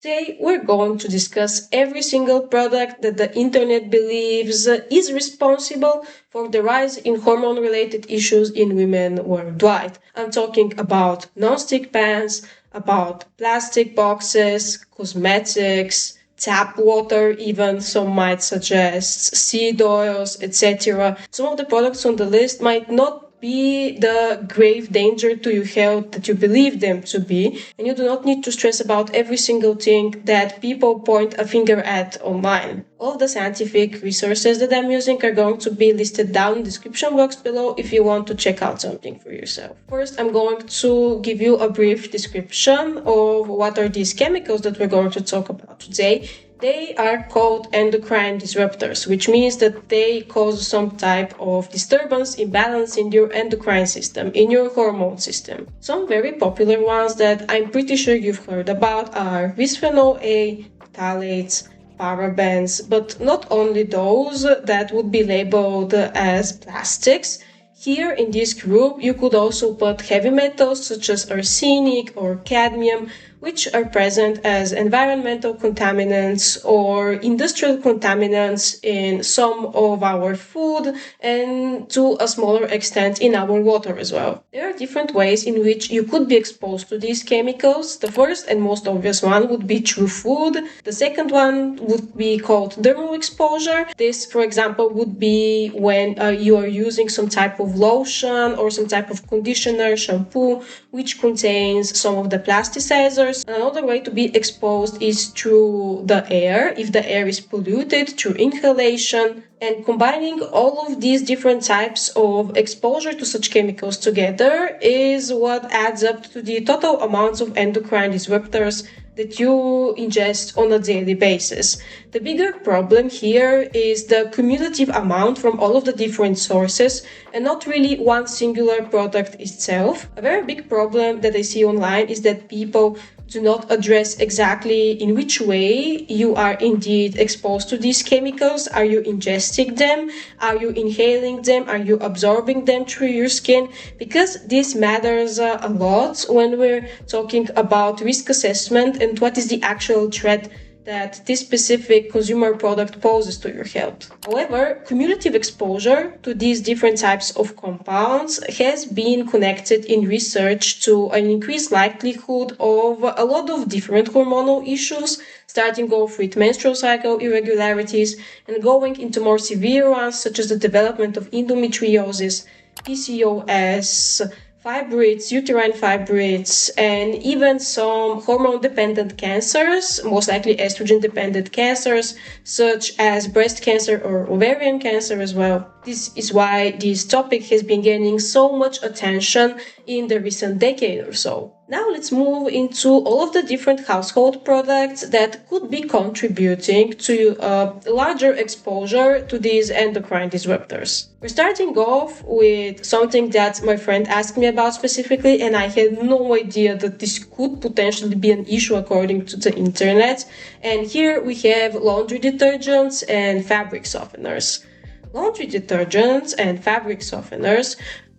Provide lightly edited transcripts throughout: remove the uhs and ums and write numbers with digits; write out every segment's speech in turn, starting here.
Today, we're going to discuss every single product that the internet believes is responsible for the rise in hormone-related issues in women worldwide. I'm talking about non-stick pans, about plastic boxes, cosmetics, tap water, even some might suggest seed oils, etc. Some of the products on the list might not be the grave danger to your health that you believe them to be, and you do not need to stress about every single thing that people point a finger at online. All the scientific resources that I'm using are going to be listed down in the description box below if you want to check out something for yourself. First, I'm going to give you a brief description of what are these chemicals that we're going to talk about today. They are called endocrine disruptors, which means that they cause some type of disturbance, imbalance in your endocrine system, in your hormone system. Some very popular ones that I'm pretty sure you've heard about are Bisphenol A, phthalates, parabens, but not only those that would be labeled as plastics. Here in this group, you could also put heavy metals such as arsenic or cadmium, which are present as environmental contaminants or industrial contaminants in some of our food and to a smaller extent in our water as well. There are different ways in which you could be exposed to these chemicals. The first and most obvious one would be through food. The second one would be called dermal exposure. This, for example, would be when you are using some type of lotion or some type of conditioner, shampoo, which contains some of the plasticizers. Another way to be exposed is through the air, if the air is polluted, through inhalation. And combining all of these different types of exposure to such chemicals together is what adds up to the total amounts of endocrine disruptors that you ingest on a daily basis. The bigger problem here is the cumulative amount from all of the different sources and not really one singular product itself. A very big problem that I see online is that people do not address exactly in which way you are indeed exposed to these chemicals. Are you ingesting them? Are you inhaling them? Are you absorbing them through your skin? Because this matters a lot when we're talking about risk assessment and what is the actual threat that this specific consumer product poses to your health. However, cumulative exposure to these different types of compounds has been connected in research to an increased likelihood of a lot of different hormonal issues, starting off with menstrual cycle irregularities and going into more severe ones such as the development of endometriosis, PCOS, fibroids, uterine fibroids, and even some hormone-dependent cancers, most likely estrogen-dependent cancers, such as breast cancer or ovarian cancer as well. This is why this topic has been gaining so much attention in the recent decade or so. Now let's move into all of the different household products that could be contributing to a larger exposure to these endocrine disruptors. We're starting off with something that my friend asked me about specifically, and I had no idea that this could potentially be an issue according to the internet. And here we have laundry detergents and fabric softeners. Laundry detergents and fabric softeners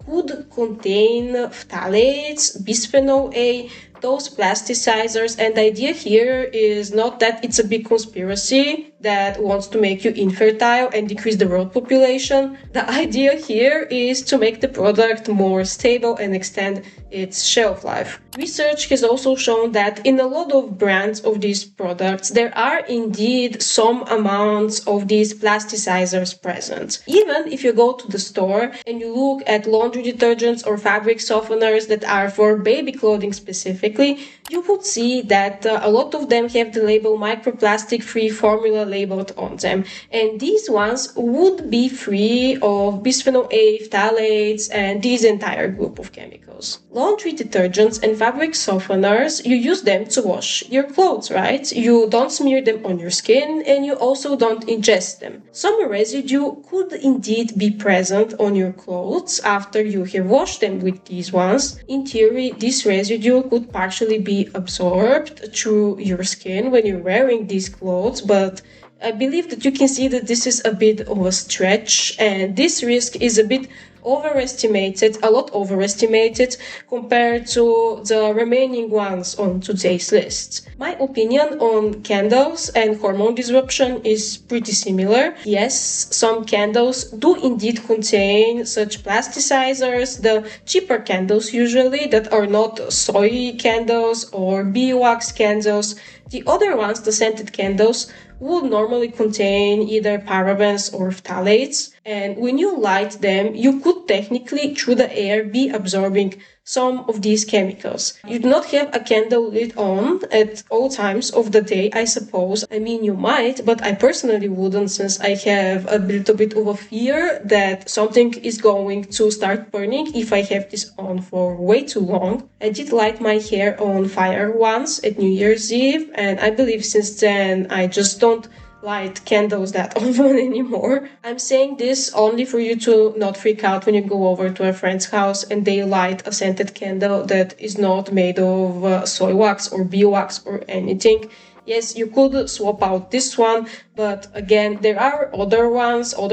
could contain phthalates, bisphenol A, those plasticizers, and the idea here is not that it's a big conspiracy that wants to make you infertile and decrease the world population. The idea here is to make the product more stable and extend its shelf life. Research has also shown that in a lot of brands of these products, there are indeed some amounts of these plasticizers present. Even if you go to the store and you look at laundry detergents or fabric softeners that are for baby clothing specifically, you would see that a lot of them have the label microplastic free formula labeled on them, and these ones would be free of bisphenol A, phthalates, and this entire group of chemicals. Laundry detergents and fabric softeners, you use them to wash your clothes, right? You don't smear them on your skin and you also don't ingest them. Some residue could indeed be present on your clothes after you have washed them with these ones. In theory, this residue could partially be absorbed through your skin when you're wearing these clothes, but I believe that you can see that this is a bit of a stretch, and this risk is a bit a lot overestimated compared to the remaining ones on today's list. My opinion on candles and hormone disruption is pretty similar. Yes, some candles do indeed contain such plasticizers, the cheaper candles usually that are not soy candles or beeswax candles. The other ones, the scented candles, would normally contain either parabens or phthalates, and when you light them, you could technically, through the air, be absorbing some of these chemicals. You do not have a candle lit on at all times of the day, I suppose. I mean, you might, but I personally wouldn't, since I have a little bit of a fear that something is going to start burning if I have this on for way too long. I did light my hair on fire once at New Year's Eve, and I believe since then I just don't light candles that often anymore. I'm saying this only for you to not freak out when you go over to a friend's house and they light a scented candle that is not made of soy wax or beeswax or anything. Yes, you could swap out this one, but again, there are other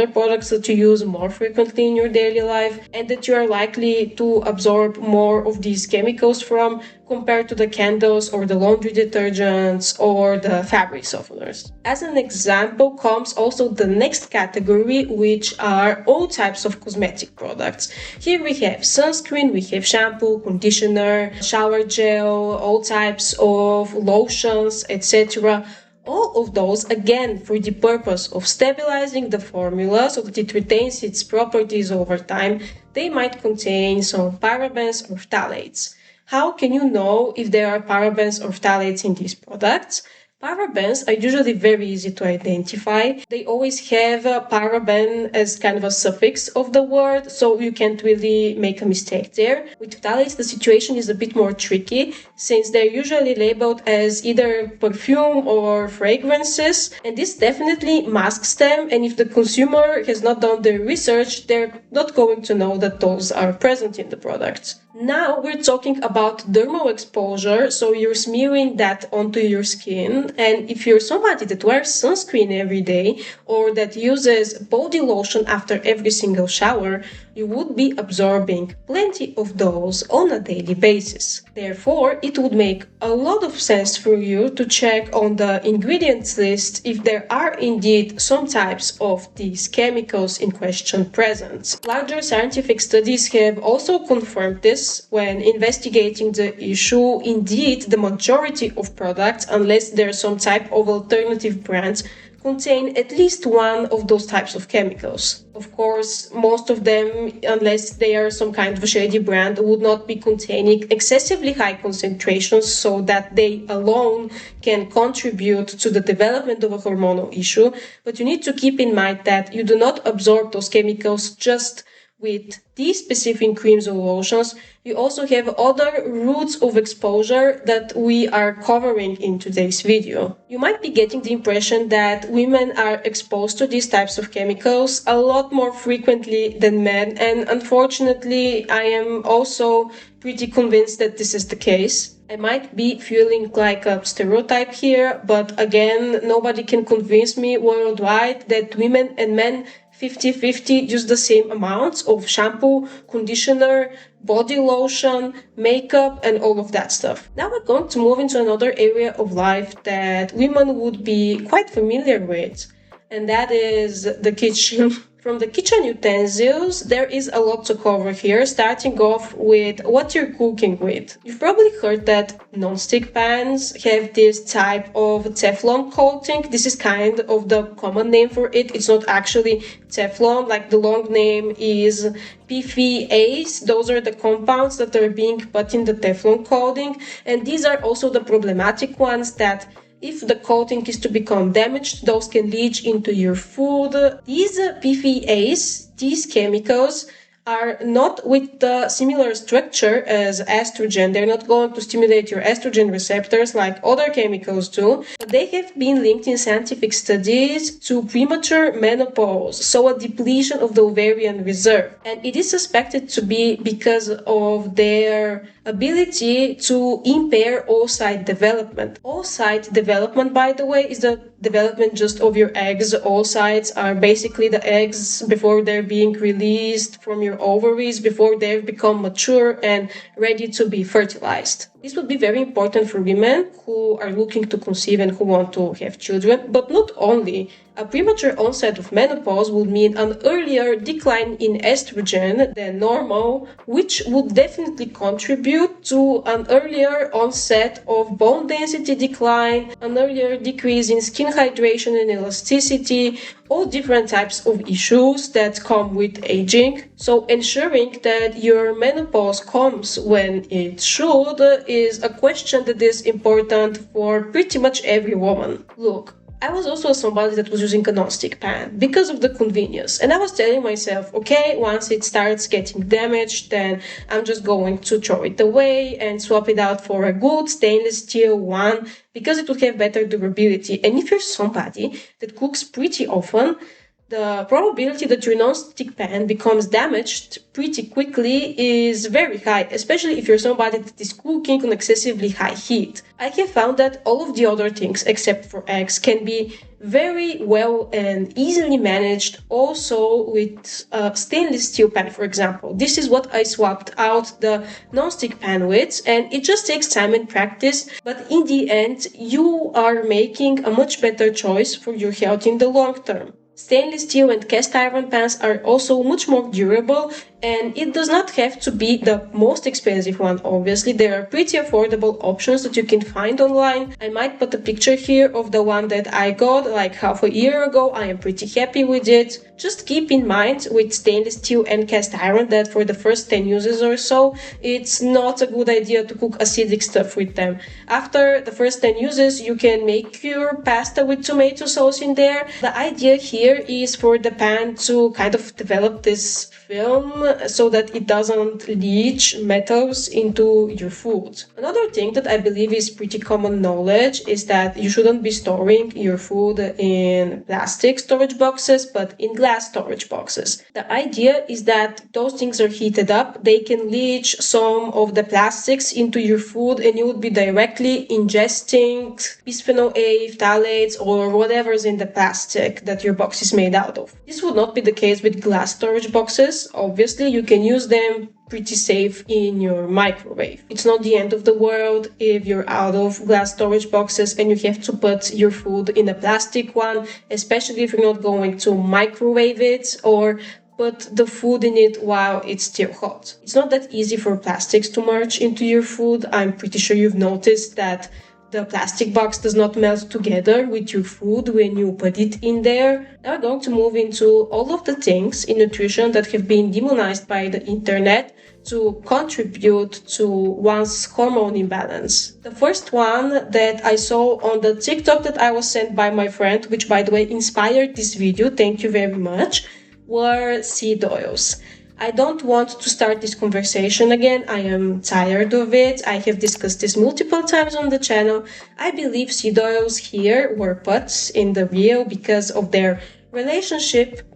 products that you use more frequently in your daily life and that you are likely to absorb more of these chemicals from compared to the candles or the laundry detergents or the fabric softeners. As an example comes also the next category, which are all types of cosmetic products. Here we have sunscreen, we have shampoo, conditioner, shower gel, all types of lotions, etc. All of those, again, for the purpose of stabilizing the formula so that it retains its properties over time, they might contain some parabens or phthalates. How can you know if there are parabens or phthalates in these products? Parabens are usually very easy to identify. They always have a paraben as kind of a suffix of the word, so you can't really make a mistake there. With phthalates, the situation is a bit more tricky, since they're usually labeled as either perfume or fragrances, and this definitely masks them, and if the consumer has not done their research, they're not going to know that those are present in the products. Now we're talking about dermal exposure, so you're smearing that onto your skin, and if you're somebody that wears sunscreen every day or that uses body lotion after every single shower, you would be absorbing plenty of those on a daily basis. Therefore, it would make a lot of sense for you to check on the ingredients list if there are indeed some types of these chemicals in question present. Larger scientific studies have also confirmed this when investigating the issue. Indeed, the majority of products, unless there's some type of alternative brands, contain at least one of those types of chemicals. Of course, most of them, unless they are some kind of a shady brand, would not be containing excessively high concentrations so that they alone can contribute to the development of a hormonal issue. But you need to keep in mind that you do not absorb those chemicals just with these specific creams or lotions. You also have other routes of exposure that we are covering in today's video. You might be getting the impression that women are exposed to these types of chemicals a lot more frequently than men, and unfortunately, I am also pretty convinced that this is the case. I might be feeling like a stereotype here, but again, nobody can convince me worldwide that women and men 50-50 use the same amounts of shampoo, conditioner, body lotion, makeup, and all of that stuff. Now we're going to move into another area of life that women would be quite familiar with, and that is the kitchen. From the kitchen utensils, there is a lot to cover here, starting off with what you're cooking with. You've probably heard that non-stick pans have this type of Teflon coating. This is kind of the common name for it. It's not actually Teflon, like the long name is PFAS. Those are the compounds that are being put in the Teflon coating, and these are also the problematic ones that if the coating is to become damaged, those can leach into your food. These PFAS, these chemicals, are not with the similar structure as estrogen. They're not going to stimulate your estrogen receptors like other chemicals do, but they have been linked in scientific studies to premature menopause, so a depletion of the ovarian reserve. And it is suspected to be because of their ability to impair oocyte development. Oocyte development, by the way, is the development just of your eggs. Oocytes are basically the eggs before they're being released from your ovaries, before they've become mature and ready to be fertilized. This would be very important for women who are looking to conceive and who want to have children, but not only. A premature onset of menopause would mean an earlier decline in estrogen than normal, which would definitely contribute to an earlier onset of bone density decline, an earlier decrease in skin hydration and elasticity, all different types of issues that come with aging. So ensuring that your menopause comes when it should is a question that is important for pretty much every woman. Look, I was also somebody that was using a non-stick pan because of the convenience. And I was telling myself, okay, once it starts getting damaged, then I'm just going to throw it away and swap it out for a good stainless steel one because it would have better durability. And if you're somebody that cooks pretty often, the probability that your non-stick pan becomes damaged pretty quickly is very high, especially if you're somebody that is cooking on excessively high heat. I have found that all of the other things, except for eggs, can be very well and easily managed also with a stainless steel pan, for example. This is what I swapped out the non-stick pan with, and it just takes time and practice, but in the end, you are making a much better choice for your health in the long term. Stainless steel and cast iron pans are also much more durable, and it does not have to be the most expensive one, obviously. There are pretty affordable options that you can find online. I might put a picture here of the one that I got like half a year ago. I am pretty happy with it. Just keep in mind with stainless steel and cast iron that for the first 10 uses or so, it's not a good idea to cook acidic stuff with them. After the first 10 uses, you can make your pasta with tomato sauce in there. The idea here is for the pan to kind of develop this film so that it doesn't leach metals into your food. Another thing that I believe is pretty common knowledge is that you shouldn't be storing your food in plastic storage boxes, but in glass storage boxes. The idea is that those things are heated up, they can leach some of the plastics into your food, and you would be directly ingesting bisphenol A, phthalates, or whatever's in the plastic that your box is made out of. This would not be the case with glass storage boxes. Obviously, you can use them pretty safe in your microwave. It's not the end of the world if you're out of glass storage boxes and you have to put your food in a plastic one, especially if you're not going to microwave it or put the food in it while it's still hot. It's not that easy for plastics to merge into your food. I'm pretty sure you've noticed that the plastic box does not melt together with your food when you put it in there. Now we're going to move into all of the things in nutrition that have been demonized by the internet to contribute to one's hormone imbalance. The first one that I saw on the TikTok that I was sent by my friend, which by the way inspired this video, thank you very much, were seed oils. I don't want to start this conversation again. I am tired of it. I have discussed this multiple times on the channel. I believe seed oils here were put in the reel because of their relationship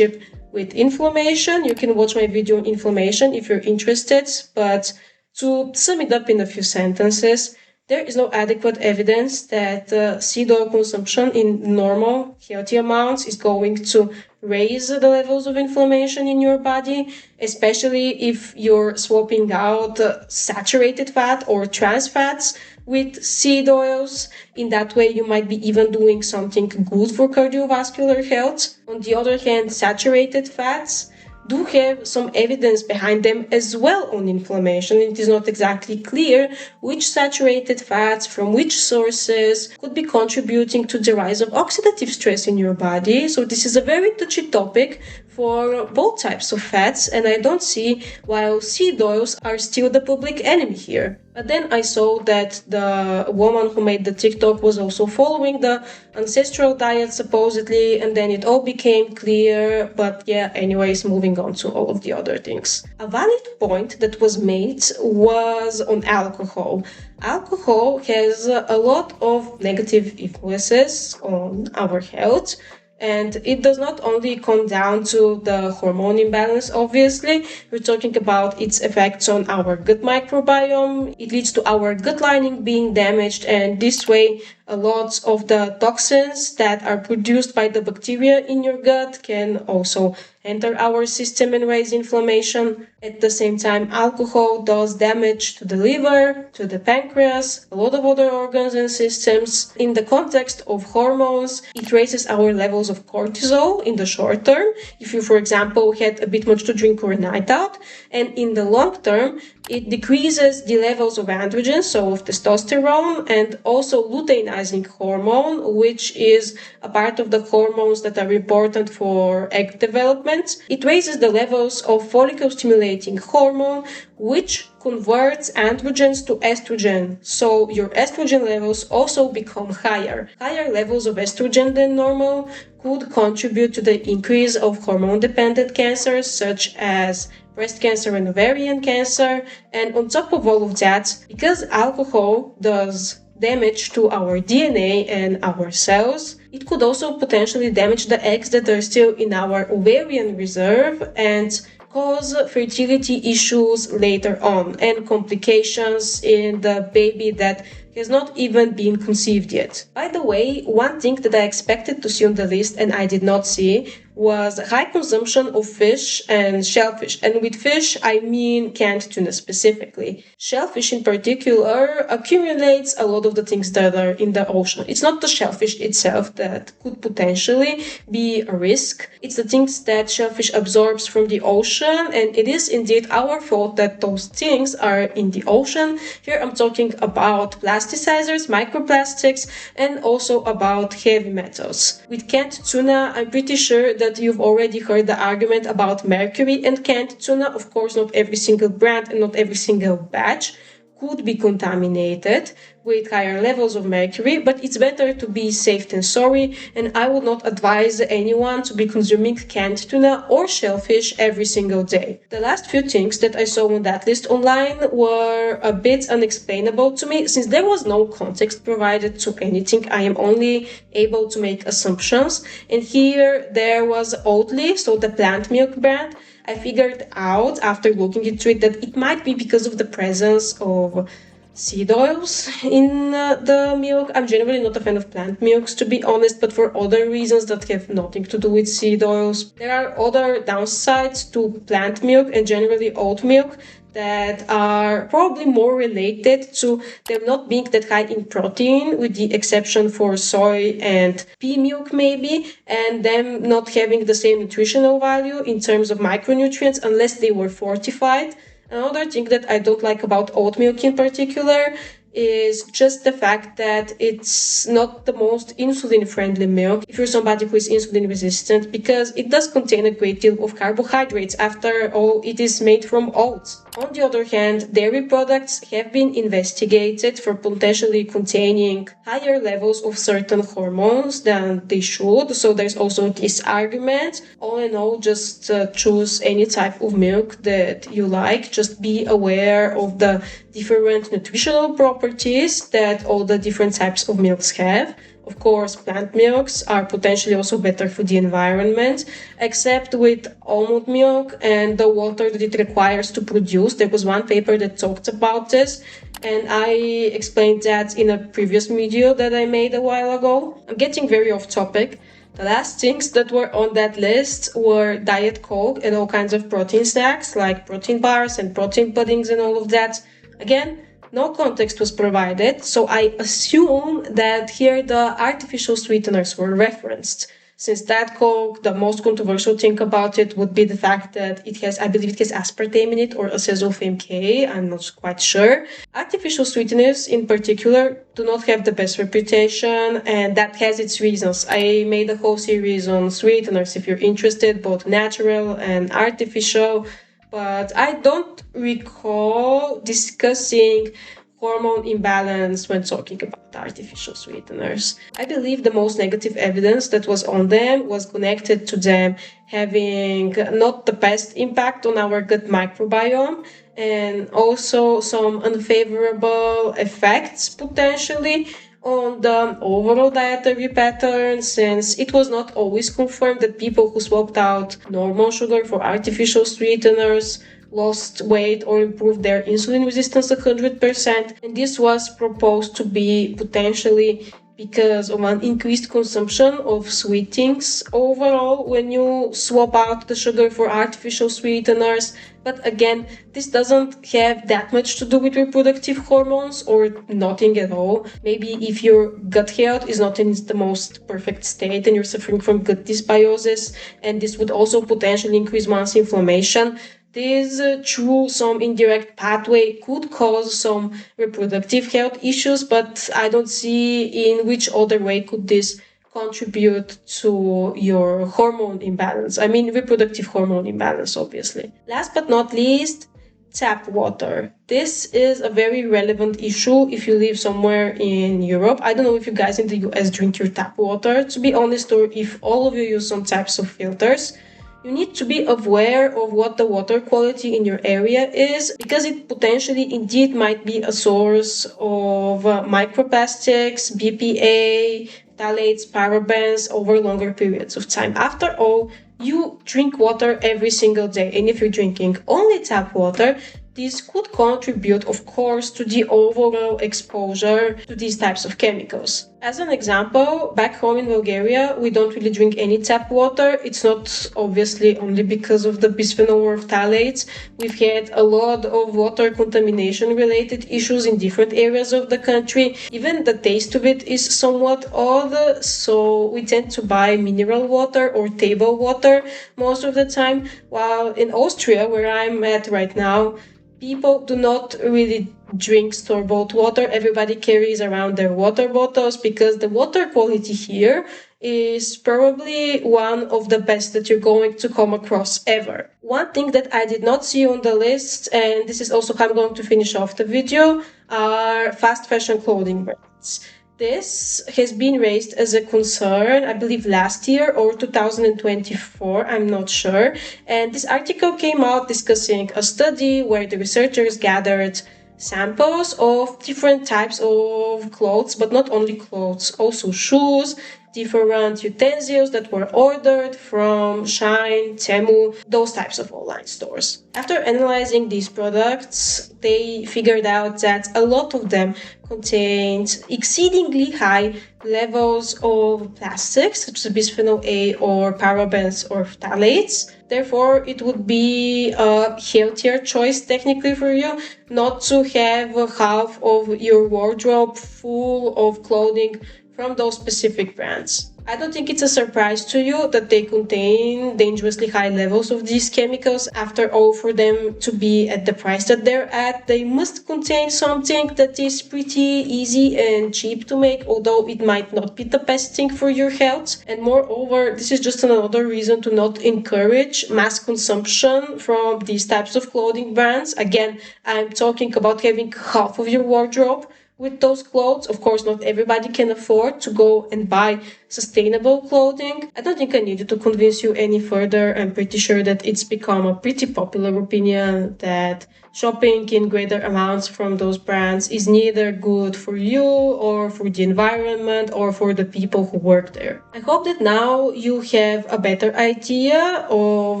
with inflammation. You can watch my video on inflammation if you're interested, but to sum it up in a few sentences, there is no adequate evidence that seed oil consumption in normal, healthy amounts is going to raise the levels of inflammation in your body, especially if you're swapping out saturated fat or trans fats with seed oils. In that way, you might be even doing something good for cardiovascular health. On the other hand, saturated fats do have some evidence behind them as well on inflammation. It is not exactly clear which saturated fats from which sources could be contributing to the rise of oxidative stress in your body. So this is a very touchy topic for both types of fats, and I don't see why seed oils are still the public enemy here. But then I saw that the woman who made the TikTok was also following the ancestral diet supposedly, and then it all became clear. But yeah, anyways, moving on to all of the other things. A valid point that was made was on alcohol. Alcohol has a lot of negative influences on our health. And it does not only come down to the hormone imbalance, obviously. We're talking about its effects on our gut microbiome. It leads to our gut lining being damaged, and this way, a lot of the toxins that are produced by the bacteria in your gut can also enter our system and raise inflammation. At the same time, alcohol does damage to the liver, to the pancreas, a lot of other organs and systems. In the context of hormones, it raises our levels of cortisol in the short term, if you, for example, had a bit much to drink or a night out, and in the long term, it decreases the levels of androgen, so of testosterone, and also luteinizing hormone, which is a part of the hormones that are important for egg development. It raises the levels of follicle-stimulating hormone, which converts androgens to estrogen. So your estrogen levels also become higher. Higher levels of estrogen than normal could contribute to the increase of hormone-dependent cancers, such as breast cancer and ovarian cancer. And on top of all of that, because alcohol does damage to our DNA and our cells, it could also potentially damage the eggs that are still in our ovarian reserve and cause fertility issues later on and complications in the baby that has not even been conceived yet. By the way, one thing that I expected to see on the list and I did not see was high consumption of fish and shellfish. And with fish, I mean canned tuna specifically. Shellfish in particular accumulates a lot of the things that are in the ocean. It's not the shellfish itself that could potentially be a risk. It's the things that shellfish absorbs from the ocean, and it is indeed our fault that those things are in the ocean. Here I'm talking about plasticizers, microplastics, and also about heavy metals. With canned tuna, I'm pretty sure that you've already heard the argument about mercury in canned tuna. Of course, not every single brand and not every single batch could be contaminated with higher levels of mercury, but it's better to be safe than sorry, and I would not advise anyone to be consuming canned tuna or shellfish every single day. The last few things that I saw on that list online were a bit unexplainable to me, since there was no context provided to anything. I am only able to make assumptions, and here there was Oatly, so the plant milk brand. I figured out after looking into it that it might be because of the presence of seed oils in the milk. I'm generally not a fan of plant milks, to be honest, but for other reasons that have nothing to do with seed oils. There are other downsides to plant milk and generally oat milk that are probably more related to them not being that high in protein, with the exception for soy and pea milk maybe, and them not having the same nutritional value in terms of micronutrients unless they were fortified. Another thing that I don't like about oat milk in particular is just the fact that it's not the most insulin-friendly milk if you're somebody who is insulin resistant, because it does contain a great deal of carbohydrates. After all, it is made from oats. On the other hand, dairy products have been investigated for potentially containing higher levels of certain hormones than they should, so there's also this argument. All in all, just choose any type of milk that you like. Just be aware of the different nutritional properties that all the different types of milks have. Of course, plant milks are potentially also better for the environment, except with almond milk and the water that it requires to produce. There was one paper that talked about this, and I explained that in a previous video that I made a while ago. I'm getting very off topic. The last things that were on that list were Diet Coke and all kinds of protein snacks like protein bars and protein puddings and all of that. Again, no context was provided, so I assume that here the artificial sweeteners were referenced. Since that Coke, the most controversial thing about it would be the fact that it has, I believe it has aspartame in it or acetylfame K, I'm not quite sure. Artificial sweeteners in particular do not have the best reputation, and that has its reasons. I made a whole series on sweeteners if you're interested, both natural and artificial, but I don't recall discussing hormone imbalance when talking about artificial sweeteners. I believe the most negative evidence that was on them was connected to them having not the best impact on our gut microbiome, and also some unfavorable effects potentially on the overall dietary pattern, since it was not always confirmed that people who swapped out normal sugar for artificial sweeteners lost weight or improved their insulin resistance 100%. And this was proposed to be potentially because of an increased consumption of sweet things overall when you swap out the sugar for artificial sweeteners. But again, this doesn't have that much to do with reproductive hormones or nothing at all. Maybe if your gut health is not in the most perfect state and you're suffering from gut dysbiosis, and this would also potentially increase one's inflammation, this through some indirect pathway could cause some reproductive health issues, but I don't see in which other way could this contribute to your hormone imbalance. I mean, reproductive hormone imbalance, obviously. Last but not least, tap water. This is a very relevant issue if you live somewhere in Europe. I don't know if you guys in the US drink your tap water, to be honest, or if all of you use some types of filters. You need to be aware of what the water quality in your area is, because it potentially indeed might be a source of microplastics, BPA, phthalates, parabens over longer periods of time. After all, you drink water every single day, and if you're drinking only tap water, this could contribute, of course, to the overall exposure to these types of chemicals. As an example, back home in Bulgaria, we don't really drink any tap water. It's not obviously only because of the bisphenol or phthalates. We've had a lot of water contamination related issues in different areas of the country. Even the taste of it is somewhat odd, so we tend to buy mineral water or table water most of the time. While in Austria, where I'm at right now, people do not really drink store-bought water. Everybody carries around their water bottles because the water quality here is probably one of the best that you're going to come across ever. One thing that I did not see on the list, and this is also how I'm going to finish off the video, are fast fashion clothing brands. This has been raised as a concern, I believe last year or 2024, I'm not sure. And this article came out discussing a study where the researchers gathered samples of different types of clothes, but not only clothes, also shoes, different utensils that were ordered from Shine, Temu, those types of online stores. After analyzing these products, they figured out that a lot of them contained exceedingly high levels of plastics, such as bisphenol A or parabens or phthalates. Therefore, it would be a healthier choice technically for you not to have half of your wardrobe full of clothing from those specific brands. I don't think it's a surprise to you that they contain dangerously high levels of these chemicals. After all, for them to be at the price that they're at, they must contain something that is pretty easy and cheap to make, although it might not be the best thing for your health. And moreover, this is just another reason to not encourage mass consumption from these types of clothing brands. Again, I'm talking about having half of your wardrobe with those clothes. Of course, not everybody can afford to go and buy sustainable clothing. I don't think I need to convince you any further. I'm pretty sure that it's become a pretty popular opinion that shopping in greater amounts from those brands is neither good for you or for the environment or for the people who work there. I hope that now you have a better idea of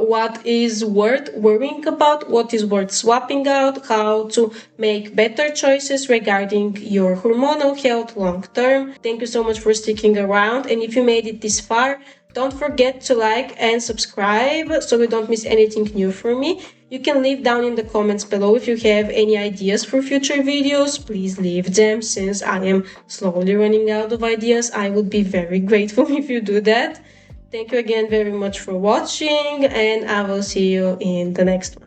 what is worth worrying about, what is worth swapping out, how to make better choices regarding your hormonal health long term. Thank you so much for sticking around, and if you made it this far, don't forget to like and subscribe so you don't miss anything new from me. You can leave down in the comments below if you have any ideas for future videos. Please leave them, since I am slowly running out of ideas. I would be very grateful if you do that. Thank you again very much for watching, and I will see you in the next one.